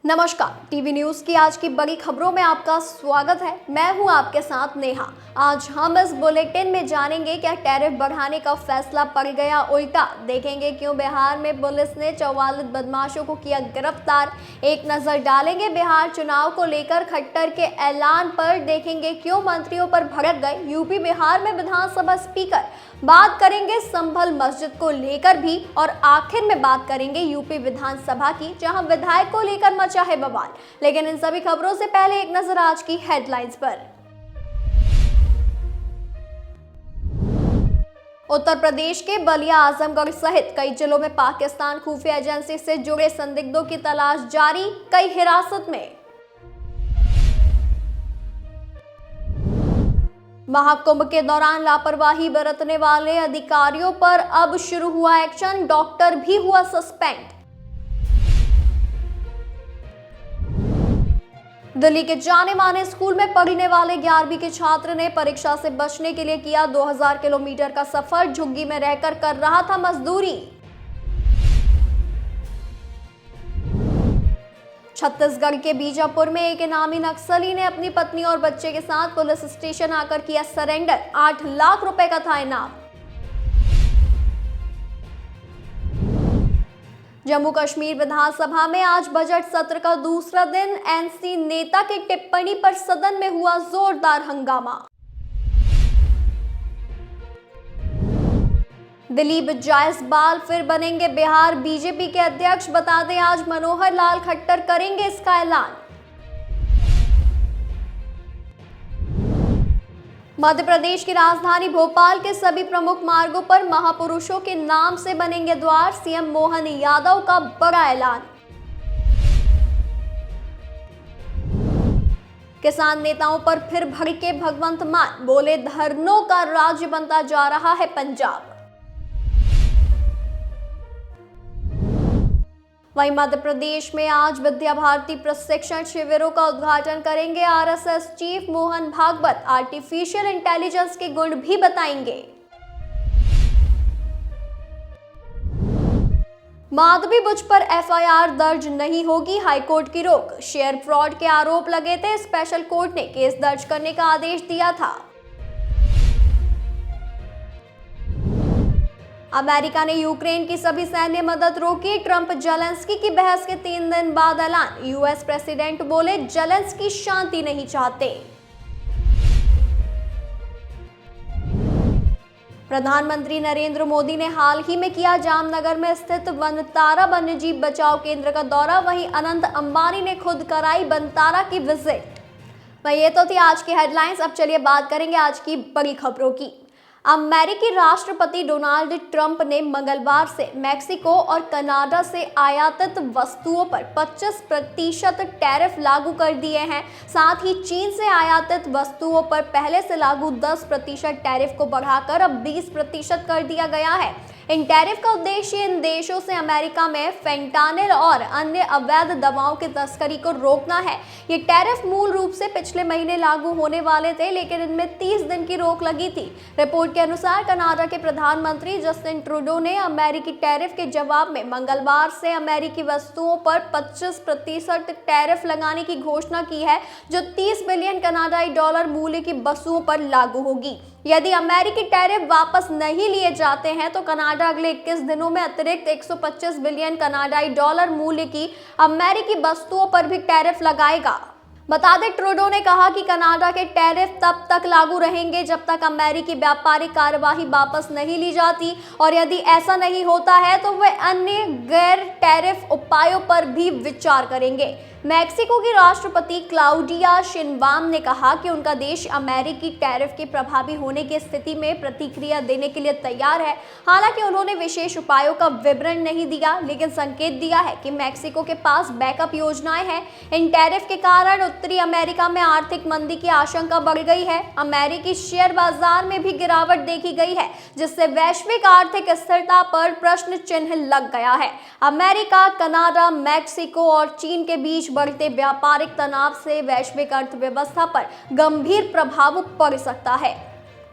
नमस्कार, TV news की आज की बड़ी खबरों में आपका स्वागत है। मैं हूं आपके साथ नेहा। आज हम इस बुलेटिन में जानेंगे क्या टैरिफ बढ़ाने का फैसला पड़ गया उल्टा, देखेंगे क्यों बिहार में पुलिस ने 44 बदमाशों को किया गिरफ्तार, एक नजर डालेंगे बिहार चुनाव को लेकर खट्टर के ऐलान पर, देखेंगे क्यों मंत्रियों पर भड़क गए यूपी बिहार में विधानसभा स्पीकर, बात करेंगे संभल मस्जिद को लेकर भी, और आखिर में बात करेंगे यूपी विधानसभा की जहां विधायक को लेकर मचा है बवाल। लेकिन इन सभी खबरों से पहले एक नजर आज की हेडलाइंस पर। उत्तर प्रदेश के बलिया, आजमगढ़ सहित कई जिलों में पाकिस्तान खुफिया एजेंसी से जुड़े संदिग्धों की तलाश जारी, कई हिरासत में। महाकुंभ के दौरान लापरवाही बरतने वाले अधिकारियों पर अब शुरू हुआ एक्शन, डॉक्टर भी हुआ सस्पेंड। दिल्ली के जाने माने स्कूल में पढ़ने वाले 11वीं के छात्र ने परीक्षा से बचने के लिए किया 2000 किलोमीटर का सफर, झुग्गी में रहकर कर रहा था मजदूरी। छत्तीसगढ़ के बीजापुर में एक इनामी नक्सली ने अपनी पत्नी और बच्चे के साथ पुलिस स्टेशन आकर किया सरेंडर, 8 लाख रुपए का था इनाम। जम्मू कश्मीर विधानसभा में आज बजट सत्र का दूसरा दिन, एनसी नेता की टिप्पणी पर सदन में हुआ जोरदार हंगामा। दिलीप जायसवाल फिर बनेंगे बिहार बीजेपी के अध्यक्ष, बता दें आज मनोहर लाल खट्टर करेंगे इसका ऐलान। मध्य प्रदेश की राजधानी भोपाल के सभी प्रमुख मार्गों पर महापुरुषों के नाम से बनेंगे द्वार, सीएम मोहन यादव का बड़ा ऐलान। किसान नेताओं पर फिर भड़के भगवंत मान, बोले धरनों का राज्य बनता जा रहा है पंजाब। वहीं मध्य प्रदेश में आज विद्या भारती प्रशिक्षण शिविरों का उद्घाटन करेंगे RSS chief Mohan Bhagwat, artificial intelligence के गुण भी बताएंगे। माधवी बुच पर एफआईआर दर्ज नहीं होगी, हाईकोर्ट की रोक, शेयर फ्रॉड के आरोप लगे थे, स्पेशल कोर्ट ने केस दर्ज करने का आदेश दिया था। अमेरिका ने यूक्रेन की सभी सैन्य मदद रोकी, ट्रंप जेलेंस्की की बहस के 3 दिन बाद ऐलान, यूएस प्रेसिडेंट बोले जेलेंस्की शांति नहीं चाहते। प्रधानमंत्री नरेंद्र मोदी ने हाल ही में किया जामनगर में स्थित वनतारा वन्यजीव बचाव केंद्र का दौरा, वहीं अनंत अंबानी ने खुद कराई वनतारा की विजिट। वहीं ये तो थी आज की हेडलाइंस। अब चलिए बात करेंगे आज की बड़ी खबरों की। अमेरिकी राष्ट्रपति डोनाल्ड ट्रंप ने मंगलवार से मैक्सिको और कनाडा से आयातित वस्तुओं पर 25% टैरिफ लागू कर दिए हैं। साथ ही चीन से आयातित वस्तुओं पर पहले से लागू 10% टैरिफ को बढ़ाकर अब 20% कर दिया गया है। इन टैरिफ का उद्देश्य इन देशों से अमेरिका में फेंटानिल और अन्य अवैध दवाओं की तस्करी को रोकना है। ये टैरिफ मूल रूप से पिछले महीने लागू होने वाले थे, लेकिन इनमें 30 दिन की रोक लगी थी। रिपोर्ट के अनुसार कनाडा के प्रधानमंत्री जस्टिन ट्रूडो ने अमेरिकी टैरिफ के जवाब में मंगलवार से अमेरिकी वस्तुओं पर 25% टैरिफ लगाने की घोषणा की है, जो 30 बिलियन कनाडाई डॉलर मूल्य की वस्तुओं पर लागू होगी। यदि अमेरिकी टैरिफ वापस नहीं लिए जाते हैं तो कनाडा अगले 21 दिनों में अतिरिक्त 125 बिलियन कनाडाई डॉलर मूल्य की अमेरिकी वस्तुओं पर भी टैरिफ लगाएगा। बता दें, ट्रूडो ने कहा कि कनाडा के टैरिफ तब तक लागू रहेंगे जब तक अमेरिकी व्यापारिक कार्यवाही वापस नहीं ली जाती, और यदि ऐसा नहीं होता है तो वे अन्य गैर टैरिफ उपायों पर भी विचार करेंगे। मैक्सिको की राष्ट्रपति क्लाउडिया शिनबाम ने कहा कि उनका देश अमेरिकी टैरिफ के प्रभावी होने की स्थिति में प्रतिक्रिया देने के लिए तैयार है। हालांकि उन्होंने विशेष उपायों का विवरण नहीं दिया, लेकिन संकेत दिया है कि मैक्सिको के पास बैकअप योजनाएं हैं। इन टैरिफ के कारण उत्तरी अमेरिका में आर्थिक मंदी की आशंका बढ़ गई है। अमेरिकी शेयर बाजार में भी गिरावट देखी गई है, जिससे वैश्विक आर्थिक स्थिरता पर प्रश्न चिन्ह लग गया है। अमेरिका, कनाडा, मैक्सिको और चीन के बीच बढ़ते व्यापारिक तनाव से वैश्विक अर्थव्यवस्था पर गंभीर प्रभाव पड़ सकता है।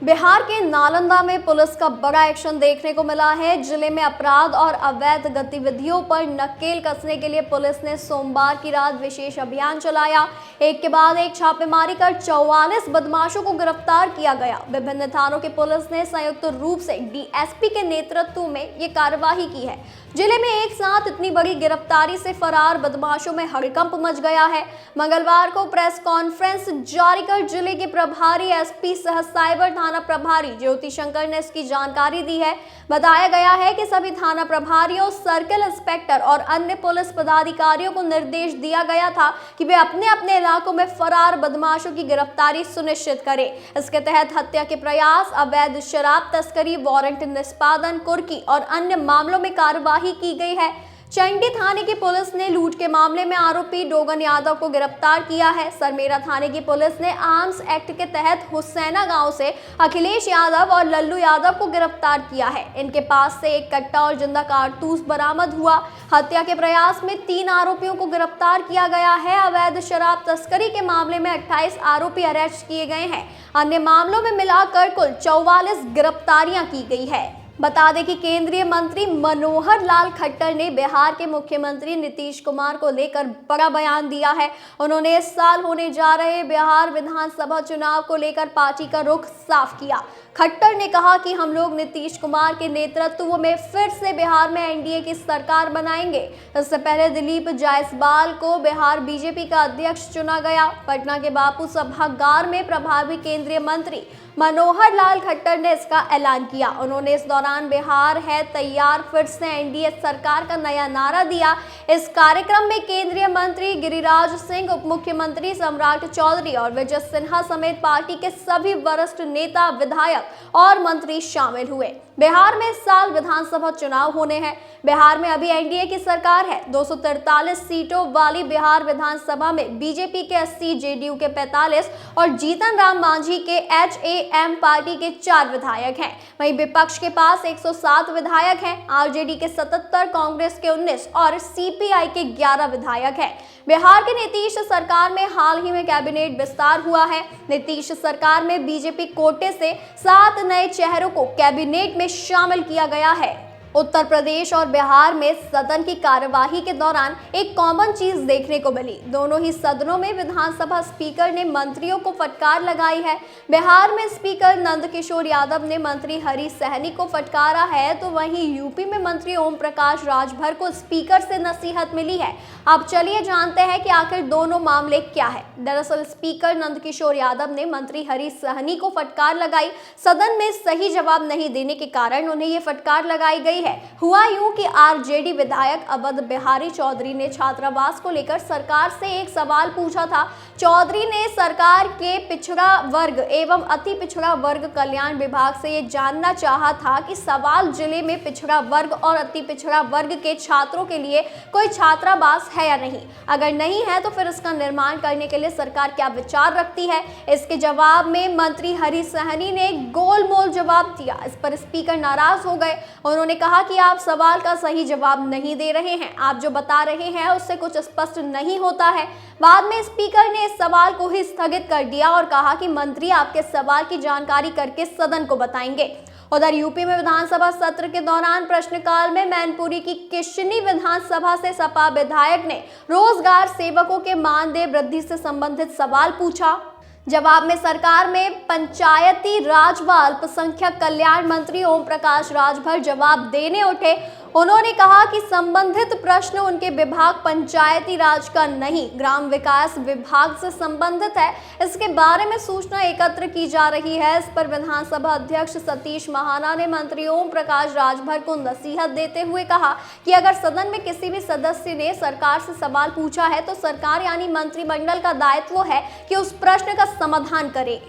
बिहार के नालंदा में पुलिस का बड़ा एक्शन देखने को मिला है। जिले में अपराध और अवैध गतिविधियों पर नकेल कसने के लिए पुलिस ने सोमवार की रात विशेष अभियान चलाया। एक के बाद एक छापेमारी कर 44 बदमाशों को गिरफ्तार किया गया। विभिन्न थानों की पुलिस ने संयुक्त रूप से डीएसपी के नेतृत्व में ये कार्यवाही की है। जिले में एक साथ इतनी बड़ी गिरफ्तारी से फरार बदमाशों में हड़कंप मच गया है। मंगलवार को प्रेस कॉन्फ्रेंस जारी कर जिले के प्रभारी एसपी सह साइबर थाना प्रभारी ज्योति शंकर ने इसकी जानकारी दी है। बताया गया है कि सभी थाना प्रभारियों, सर्किल इंस्पेक्टर और अन्य पुलिस पदाधिकारियों को निर्देश दिया गया था कि वे अपने अपने इलाकों में फरार बदमाशों की गिरफ्तारी सुनिश्चित करें। इसके तहत हत्या के प्रयास, अवैध शराब तस्करी, वारंट निष्पादन, कुर्की और अन्य मामलों में कार्यवाही की गई है। चंडी थाने की पुलिस ने लूट के मामले में आरोपी डोगन यादव को गिरफ्तार किया है। सरमेरा थाने की पुलिस ने आर्म्स एक्ट के तहत हुसैना गांव से अखिलेश यादव और लल्लू यादव को गिरफ्तार किया है। इनके पास से एक कट्टा और जिंदा कारतूस बरामद हुआ। हत्या के प्रयास में 3 आरोपियों को गिरफ्तार किया गया है। अवैध शराब तस्करी के मामले में 28 आरोपी अरेस्ट किए गए हैं। अन्य मामलों में मिलाकर कुल 44 गिरफ्तारियां की गई है। बता दें कि केंद्रीय मंत्री मनोहर लाल खट्टर ने बिहार के मुख्यमंत्री नीतीश कुमार को लेकर बड़ा बयान दिया है। उन्होंने इस साल होने जा रहे बिहार विधानसभा चुनाव को लेकर पार्टी का रुख साफ किया। खट्टर ने कहा कि हम लोग नीतीश कुमार के नेतृत्व में फिर से बिहार में एनडीए की सरकार बनाएंगे। इससे पहले दिलीप जायसवाल को बिहार बीजेपी का अध्यक्ष चुना गया। पटना के बापू सभागार में प्रभारी केंद्रीय मंत्री मनोहर लाल खट्टर ने इसका ऐलान किया। उन्होंने इस दौरान बिहार है तैयार फिर से एनडीए सरकार का नया नारा दिया। इस कार्यक्रम में केंद्रीय मंत्री गिरिराज सिंह, उप मुख्यमंत्री सम्राट चौधरी और विजय सिन्हा समेत पार्टी के सभी वरिष्ठ नेता, विधायक और मंत्री शामिल हुए। बिहार में इस साल विधानसभा चुनाव होने हैं। बिहार में अभी एनडीए की सरकार है। 243 सीटों वाली बिहार विधानसभा में बीजेपी के 80, जेडीयू के 45 और जीतन राम मांझी के एचएएम पार्टी के 4 विधायक हैं। वहीं विपक्ष के पास 107 विधायक हैं। आरजेडी के 77, कांग्रेस के 19 और सीपीआई के 11 विधायक हैं। बिहार के नीतीश सरकार में हाल ही में कैबिनेट विस्तार हुआ है। नीतीश सरकार में बीजेपी कोटे से 7 नए चेहरों को कैबिनेट में शामिल किया गया है। उत्तर प्रदेश और बिहार में सदन की कार्यवाही के दौरान एक कॉमन चीज देखने को मिली। दोनों ही सदनों में विधानसभा स्पीकर ने मंत्रियों को फटकार लगाई है। बिहार में स्पीकर नंदकिशोर यादव ने मंत्री हरीश सहनी को फटकारा है, तो वहीं यूपी में मंत्री ओम प्रकाश राजभर को स्पीकर से नसीहत मिली है। अब चलिए जानते हैं कि आखिर दोनों मामले क्या है। दरअसल स्पीकर नंदकिशोर यादव ने मंत्री हरीश सहनी को फटकार लगाई। सदन में सही जवाब नहीं देने के कारण उन्हें ये फटकार लगाई गई है। हुआ यूं कि आरजेडी विधायक अवध बिहारी चौधरी ने छात्रावास को लेकर सरकार से एक सवाल पूछा था। चौधरी ने सरकार के पिछड़ा वर्ग एवं अति पिछड़ा वर्ग कल्याण विभाग से ये जानना चाहा था कि सवाल जिले में पिछड़ा वर्ग और अति पिछड़ा वर्ग के छात्रों के लिए कोई छात्रावास है या नहीं। अगर नहीं है तो फिर इसका निर्माण करने के लिए सरकार क्या विचार रखती है। इसके जवाब में मंत्री हरीश सहनी ने गोलमोल जवाब दिया। इस पर स्पीकर नाराज हो गए। उन्होंने कहा कि आप सवाल का सही जवाब नहीं दे रहे हैं। आप जो बता रहे हैं उससे कुछ स्पष्ट नहीं होता है। बाद में स्पीकर ने इस सवाल को ही स्थगित कर दिया और कहा कि मंत्री आपके सवाल की जानकारी करके सदन को बताएंगे। उधर यूपी में विधानसभा सत्र के दौरान प्रश्नकाल में मैनपुरी की किशनी विधानसभा से सपा विधायक ने रोजगार सेवकों के मानदेय वृद्धि से संबंधित सवाल पूछा। जवाब में सरकार में पंचायती राज व अल्पसंख्यक कल्याण मंत्री ओम प्रकाश राजभर जवाब देने उठे। उन्होंने कहा कि संबंधित प्रश्न उनके विभाग पंचायती राज का नहीं, ग्राम विकास विभाग से संबंधित है। इसके बारे में सूचना एकत्र की जा रही है। इस पर विधानसभा अध्यक्ष सतीश महाना ने मंत्री ओम प्रकाश राजभर को नसीहत देते हुए कहा कि अगर सदन में किसी भी सदस्य ने सरकार से सवाल पूछा है तो सरकार यानी मंत्रिमंडल का दायित्व है कि उस प्रश्न का समाधान करे।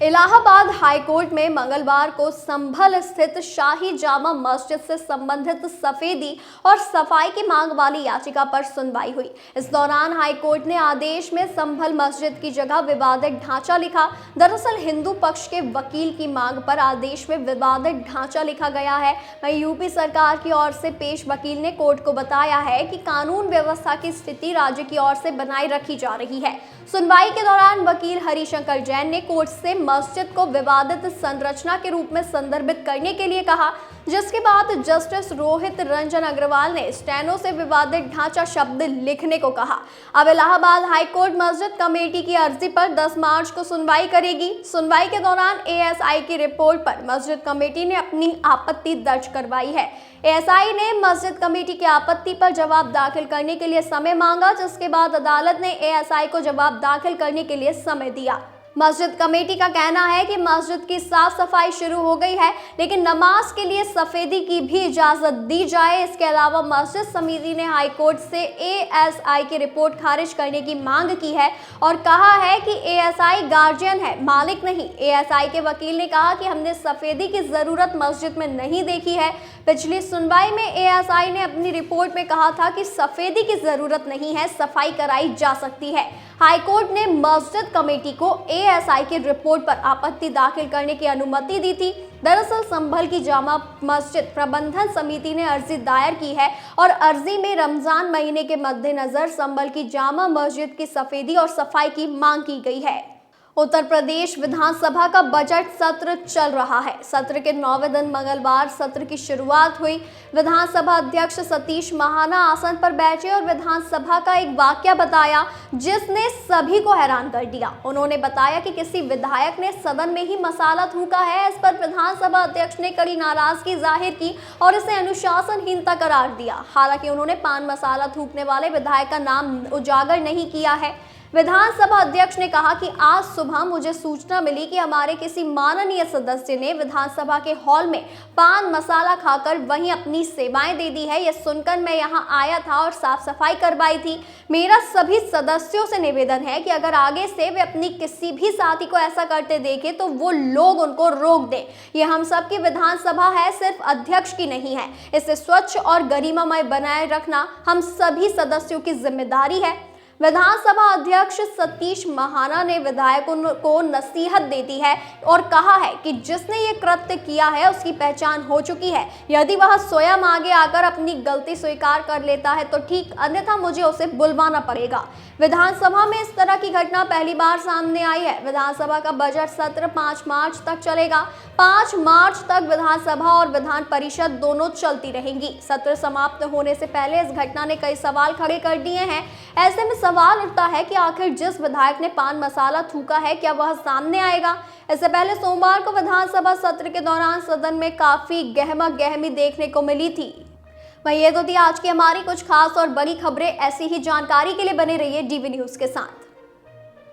इलाहाबाद हाईकोर्ट में मंगलवार को संभल स्थित शाही जामा मस्जिद से संबंधित सफेदी और सफाई की मांग वाली याचिका पर सुनवाई हुई। इस दौरान हाईकोर्ट ने आदेश में संभल मस्जिद की जगह विवादित ढांचा लिखा। दरअसल हिंदू पक्ष के वकील की मांग पर आदेश में विवादित ढांचा लिखा गया है। वहीं यूपी सरकार की ओर से पेश वकील ने कोर्ट को बताया है कि कानून व्यवस्था की स्थिति राज्य की ओर से बनाए रखी जा रही है। सुनवाई के दौरान वकील हरिशंकर जैन ने कोर्ट से मस्जिद को विवादित संरचना के रूप में संदर्भित करने के लिए कहा, जिसके बाद जस्टिस रोहित रंजन अग्रवाल ने स्टेनो से विवादित ढांचा शब्द लिखने को कहा। अब इलाहाबाद हाईकोर्ट मस्जिद कमेटी की अर्जी पर 10 मार्च को सुनवाई करेगी। सुनवाई के दौरान एएसआई की रिपोर्ट पर मस्जिद कमेटी ने अपनी आपत्ति दर्ज करवाई है। एएसआई ने मस्जिद कमेटी की आपत्ति पर जवाब दाखिल करने के लिए समय मांगा, जिसके बाद अदालत ने एएसआई को जवाब दाखिल करने के लिए समय दिया। मस्जिद कमेटी का कहना है कि मस्जिद की साफ सफाई शुरू हो गई है, लेकिन नमाज के लिए सफेदी की भी इजाजत दी जाए। इसके अलावा मस्जिद समिति ने हाईकोर्ट से एएसआई की रिपोर्ट खारिज करने की मांग की है और कहा है कि एएसआई गार्जियन है, मालिक नहीं। एएसआई के वकील ने कहा कि हमने सफेदी की जरूरत मस्जिद में नहीं देखी है। पिछली सुनवाई में एएसआई ने अपनी रिपोर्ट में कहा था कि सफेदी की जरूरत नहीं है, सफाई कराई जा सकती है। हाईकोर्ट ने मस्जिद कमेटी को एएसआई की रिपोर्ट पर आपत्ति दाखिल करने की अनुमति दी थी। दरअसल संभल की जामा मस्जिद प्रबंधन समिति ने अर्जी दायर की है और अर्जी में रमजान महीने के मद्देनजर संभल की जामा मस्जिद की सफेदी और सफाई की मांग की गई है। उत्तर प्रदेश विधानसभा का बजट सत्र चल रहा है। सत्र के 9वें दिन मंगलवार सत्र की शुरुआत हुई। विधानसभा अध्यक्ष सतीश महाना आसन पर बैठे और विधानसभा का एक वाकया बताया जिसने सभी को हैरान कर दिया। उन्होंने बताया कि किसी विधायक ने सदन में ही मसाला थूका है। इस पर विधानसभा अध्यक्ष ने कड़ी नाराजगी जाहिर की और इसे अनुशासनहीनता करार दिया। हालांकि उन्होंने पान मसाला थूकने वाले विधायक का नाम उजागर नहीं किया है। विधानसभा अध्यक्ष ने कहा कि आज सुबह मुझे सूचना मिली कि हमारे किसी माननीय सदस्य ने विधानसभा के हॉल में पान मसाला खाकर वहीं अपनी सेवाएं दे दी है। यह सुनकर मैं यहां आया था और साफ सफाई करवाई थी। मेरा सभी सदस्यों से निवेदन है कि अगर आगे से वे अपनी किसी भी साथी को ऐसा करते देखे तो वो लोग उनको रोक दें। ये हम सब की विधानसभा है, सिर्फ अध्यक्ष की नहीं है। इसे स्वच्छ और गरिमामय बनाए रखना हम सभी सदस्यों की जिम्मेदारी है। विधानसभा अध्यक्ष सतीश महाना ने विधायकों को नसीहत दे दी है और कहा है कि जिसने ये कृत्य किया है उसकी पहचान हो चुकी है। यदि वह स्वयं आगे आकर अपनी गलती स्वीकार कर लेता है तो ठीक, अन्यथा मुझे उसे बुलवाना पड़ेगा। विधानसभा में इस तरह की घटना पहली बार सामने आई है। विधानसभा का बजट सत्र 5 मार्च तक चलेगा। 5 मार्च तक विधानसभा और विधान परिषद दोनों चलती रहेंगी। सत्र समाप्त होने से पहले इस घटना ने कई सवाल खड़े कर दिए हैं। ऐसे में सवाल उठता है कि आखिर जिस विधायक ने पान मसाला थूका है क्या वह सामने आएगा। इससे पहले सोमवार को विधानसभा सत्र के दौरान सदन में काफी गहमा गहमी देखने को मिली थी। वहीं ये तो थी आज की हमारी कुछ खास और बड़ी खबरें। ऐसी ही जानकारी के लिए बने रहिए डीवी न्यूज के साथ।